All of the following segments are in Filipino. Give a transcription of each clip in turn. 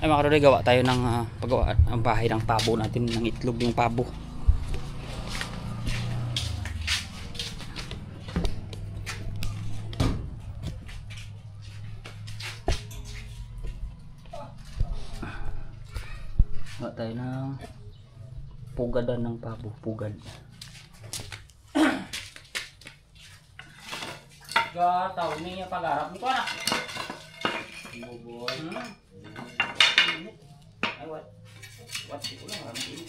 Ay mga kadudoy, gawa tayo ng paggawa ang bahay ng pabo natin, ng itlog yung pabo. Gawa tayo ng pugadan ng pabo, pugad. Gataw niya pag-arap ni ko na. Buboy. Ay, what ko lang ang ini.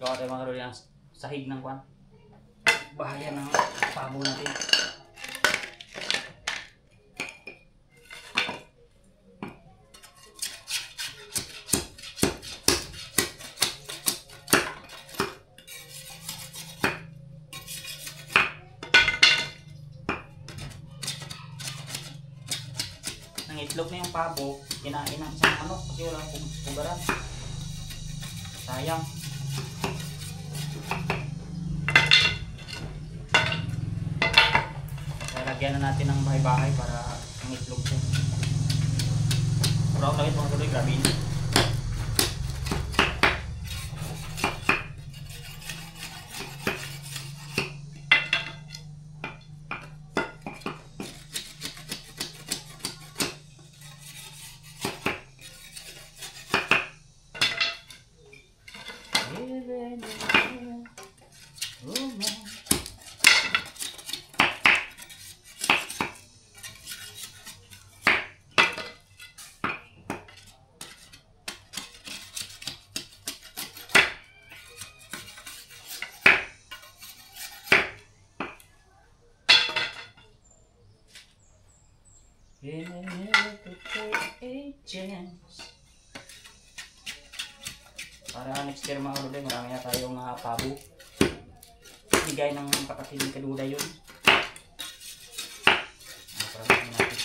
Gawa tayo mga kadudoy ng sahig ng kwan. Bahaya ng pabo natin. Ang itlog na yung pabo, kinain ng isang manok kasi walang pugaran. Sayang. Lagyan na natin ng bahay-bahay para ang itlog ko. Pero ako lagyan mga kadudoy, grabe yun. Para next year mga kadudoy, marami na tayong pabo. Bigay ng kapatid ni Kaduda yun. Parang natin.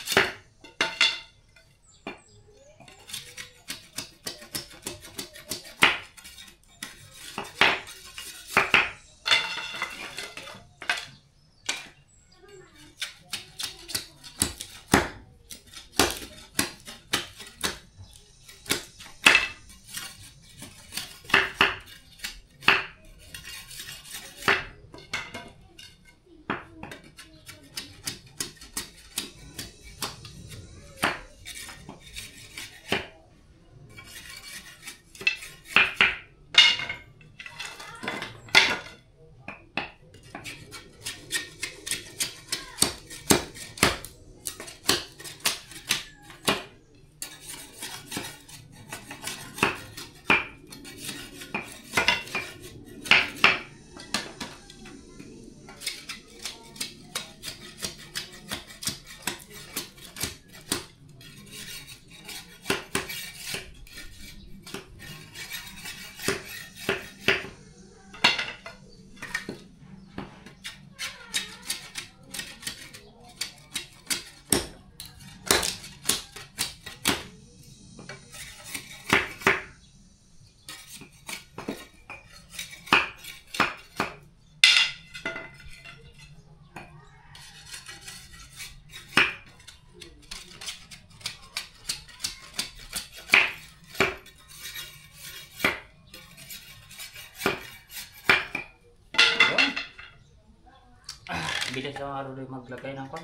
Bilis lang mga kadudoy maglagay ng kwan.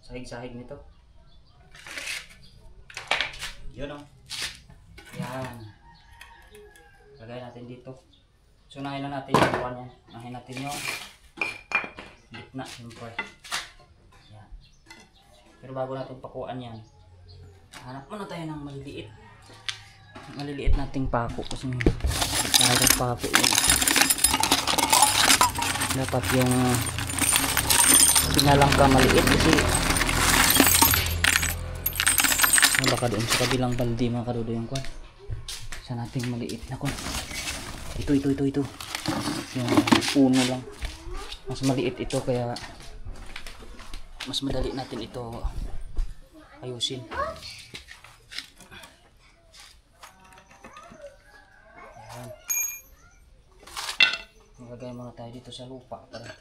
Sahig-sahig nito. Yun o. Yan. Lagay natin dito. So unahin na natin yung kwan yan. Unahin natin yung gitna siyempre. Yan. Pero bago natin pakuan yan, hanap muna tayo ng maliliit. Maliliit nating pako kasi mayroong pako yun. Dapat yung sinalang ka maliit kasi baka doon sa kabilang baldi mga kadudoy yung kwan. Isa nating maliit na kwan. Ito yung puno lang, mas maliit ito kaya mas madali natin ito ayusin. Ayan. Maglagay muna tayo dito sa lupa para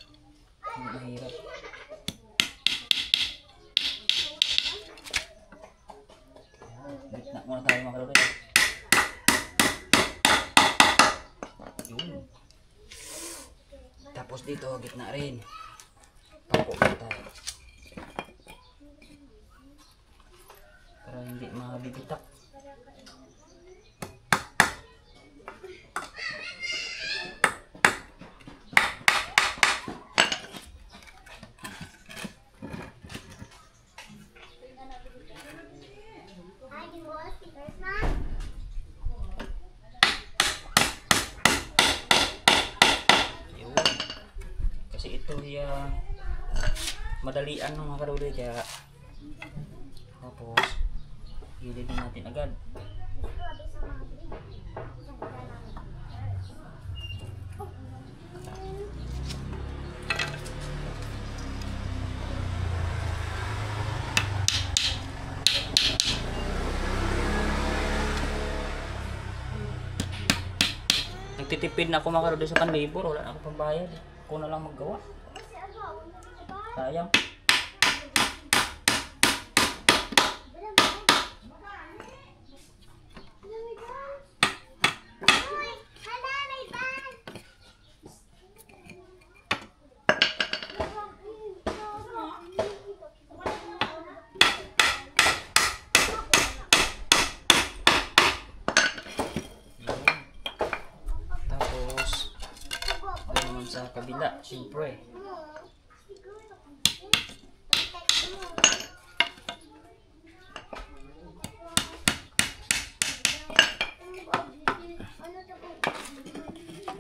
hindi mahirap. Gitna muna tayo mga kalulay. Yun. Tapos dito, gitna rin. Pako muna tayo. Para hindi mabibitak. Kasi ito madalian ng mga kalulay, kaya tapos gilid natin agad. Nagtitipid na ako mga kalulay sa panlibor, wala na ako pambayad. Ako na lang maggawa. Sayang. Tapos ano naman sa kabila, siyempre.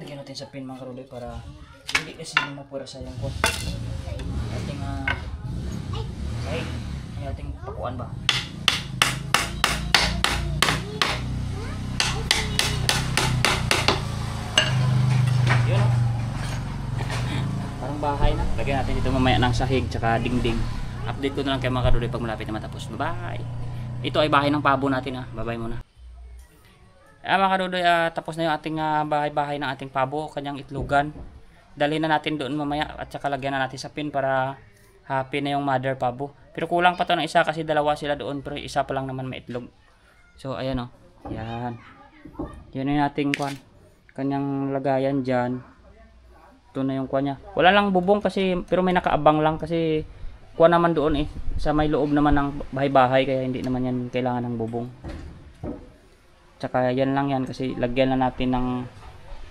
Lagyan natin sa pin mga kalulay para hindi kasi mapura sa yung kon. Ating ating pakuan ba. Yun. Parang bahay na. Lagyan natin dito mamaya ng sahig tsaka dingding. Update ko na lang kay mga kalulay pag malapit na matapos. Bye-bye. Ito ay bahay ng pabo natin ha. Bye-bye muna. Mga kadudoy, tapos na yung ating bahay-bahay ng ating pabo, kanyang itlogan. Dalhin na natin doon mamaya at saka lagyan na natin sa pin para happy na yung mother pabo. Pero kulang pa to ng isa kasi dalawa sila doon, pero isa pa lang naman may itlog. So ayan o, yan. Yan yung ating kwan, kanyang lagayan dyan. Ito na yung kwan niya. Wala lang bubong kasi, pero may nakaabang lang kasi kwan naman doon sa may loob naman ng bahay-bahay, kaya hindi naman yan kailangan ng bubong. Tsaka yan lang yan kasi lagyan na natin ng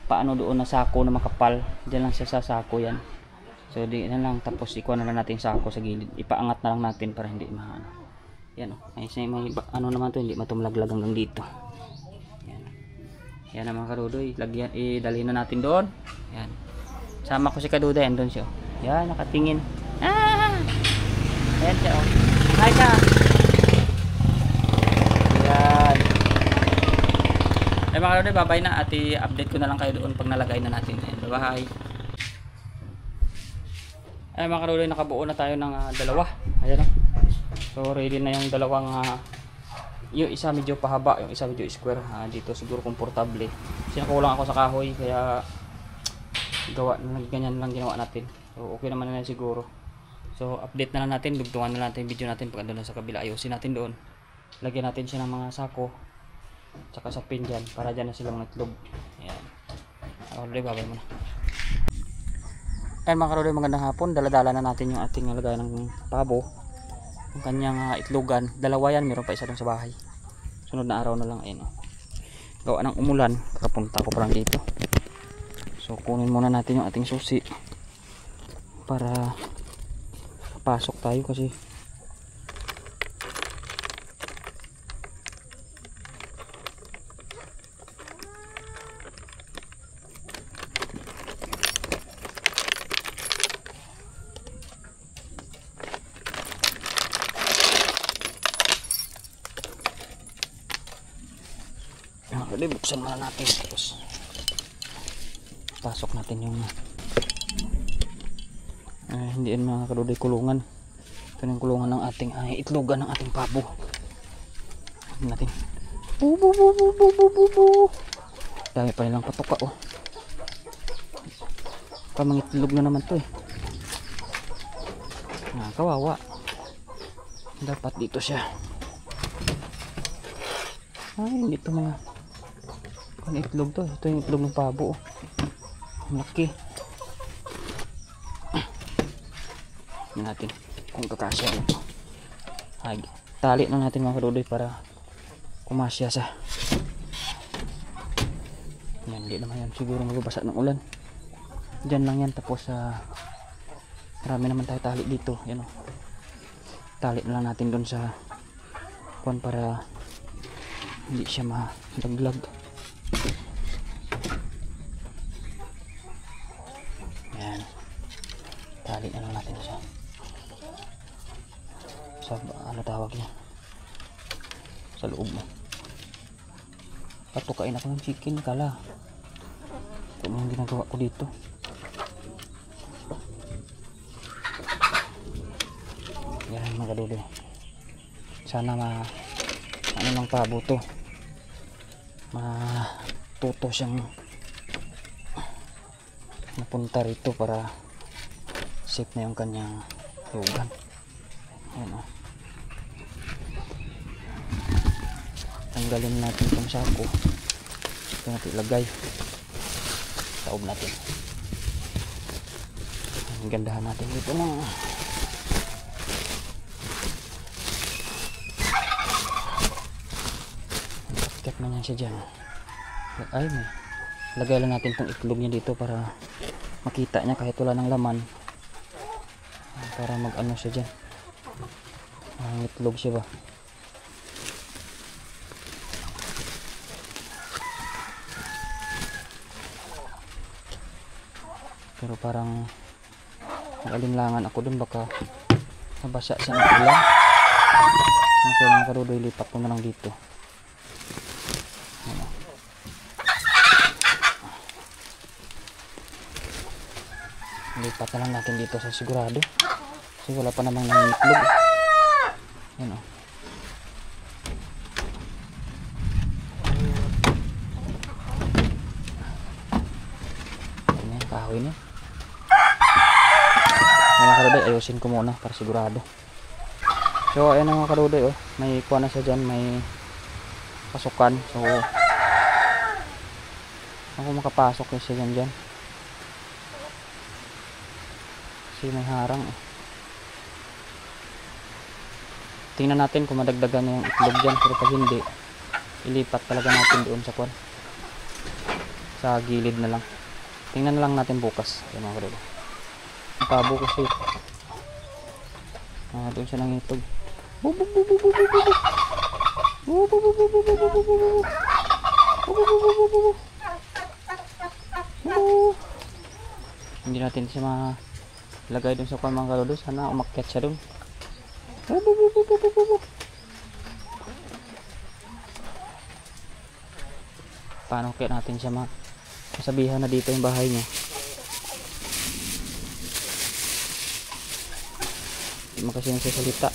paano doon na sako na makapal. Diyan lang siya sa sako yan. So di na lang, tapos ikuha na lang natin sako sa gilid. Ipaangat na lang natin para hindi maano. Yan oh. May ano naman to, hindi matumlaglag hanggang dito. Yan. Yan ang mga kadudoy. Lagyan, idalhin na natin doon. Yan. Sama ko si kadudoy, andun siya. Yan, nakatingin. Yan siya oh. Hi ka. Yan. Ay mga kadudoy, babay na at i-update ko na lang kayo doon pag nalagay na natin. Bye-bye. Ay mga kadudoy, nakabuo na tayo ng dalawa. Ayan o. So ready na yung dalawang yung isa medyo pahaba, yung isa medyo square. Dito siguro komportable. Kasi nakulang ako sa kahoy kaya gawa na ganyan lang ginawa natin. So okay naman na siguro. So update na lang natin, dugtungan na natin video natin pag andun sa kabila. Ayusin natin doon. Lagyan natin siya ng mga sako. Tsaka sa pin dyan para dyan na silang itlog. Ayan. Alright, babay muna. Ayan mga karodoy, magandang hapon. Daladala na natin yung ating lagay ng pabo. Yung kanyang itlogan. Dalawa yan, meron pa isa dun sa bahay. Sunod na araw na lang. Ayan. Gawa ng umulan, kakapunta ko pa lang dito. So kunin muna natin yung ating susi para pasok tayo kasi Jadi buksan muna natin terus pasok natin yung hindi yan mga kadudoy kulungan Ito na yung kulungan ng ating itlogan ng ating pabo. Natin. Bu bu bu bu bu bu bu bu. Dami pa nilang patoka oh. Pamangitlog na naman to eh. Kawawa. Dapat dito siya. Ay, dito mga itlog to. Ito yung itlog ng pabo oh. Laki. Tignan natin kung kakasya ito. Ay, tali na natin mga kadudoy para kumasya sa. Yan, hindi naman yan siguro magbabasa ng ulan. Diyan lang yan, tapos marami naman tayo tali dito. Yan o, tali na lang natin doon sa kuwan para hindi siya malaglag. Yan, tali na lang natin siya sa ano tawag niya, sa loob mo. Patukain ako ng chicken kala. Ito yung ginagawa ko dito. Yan mga kadudoy. Sana ano ng pabo to. Matuto siyang napunta rito para safe na yung kanyang lugan. Ayan o. Tanggalin natin itong sako. Ito natin ilagay. Taob natin. Ang gandahan natin dito na. Kat na yan siya dyan. Ay, may lagay lang natin itong itlog niya dito para makita niya kahit wala ng laman. Para mag ano siya dyan. Ang itlog siya ba. Pero parang nag-alinlangan ako dun, baka nabasa siya ng ulan. Kaya mga kadudoy, lipat ko na lang dito. Lipat na lang natin dito sa sigurado. Kasi wala pa namang nangitlog. Yan o. Ayan, kahoy na. Mga kadudoy, ayusin ko muna para sigurado. So ayan mga kadudoy, oh, may kuha na siya dyan, may pasukan. So ako makapasok na siya dyan. Kasi may harang eh. Tingnan natin kung madagdagan na yung itlog dyan. Pero pag hindi, ilipat talaga natin doon sa kuwan, sa gilid na lang. Tingnan na lang natin bukas. Ayan mga kadudoy, pabo kasi doon siya nang itlog. Hindi natin siya malagay doon sa kuwan mga kadudoy. Sana umakyat siya doon. Paano kaya natin siya masabihan na dito yung bahay niya? Hindi mo kasi nagsasalita.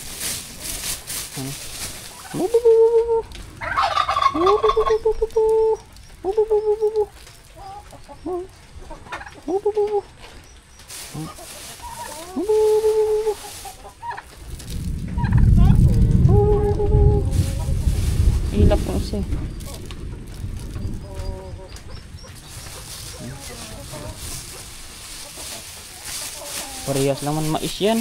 Hilap mo siya. Parehas naman mais yan.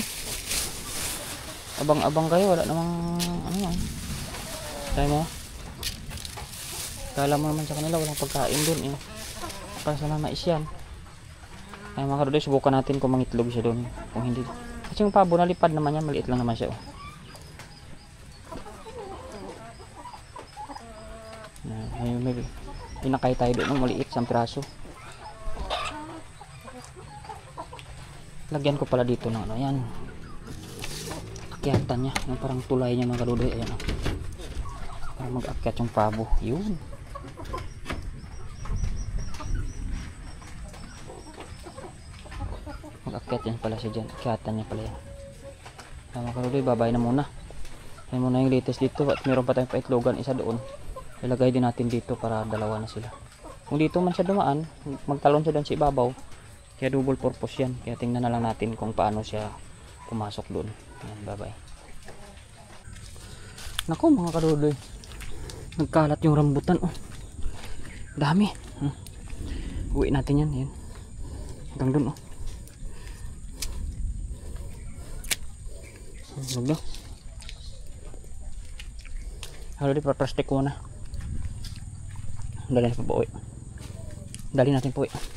Abang-abang kayo, wala namang ano yan. Try mo. Kala mo naman sa kanila walang pagkain dun eh. Para sa mais yan. Ay mga kadudoy, subukan natin kung mangitlog siya dun. Kung hindi, kasi yung pabo nalipad naman yan, maliit lang naman siya oh. May pinakay tayo doon ng maliit sa piraso. Lagyan ko pala dito ng ano yan, akyatan niya, yung parang tulay niya mga kadudoy. Ayan o, para mag-akyat yung pabo. Yun, mag-akyat yan pala siya dyan. Akyatan niya pala yan. Mga kaluloy, babay na muna. Yan muna yung latest dito at meron pa tayong paitlogan isa doon. Ilagay din natin dito para dalawa na sila. Kung dito man siya dumaan, magtalon siya doon sa ibabaw. Kaya double purpose yan. Kaya tingnan na lang natin kung paano siya pumasok doon. Yan, babay. Naku mga kaluloy, nagkalat yung rambutan. Oh, dami. Uwi natin yan. Yan. Hanggang doon. Oh. Huwag na. Halo di plastic ko na. Dali natin po uwi.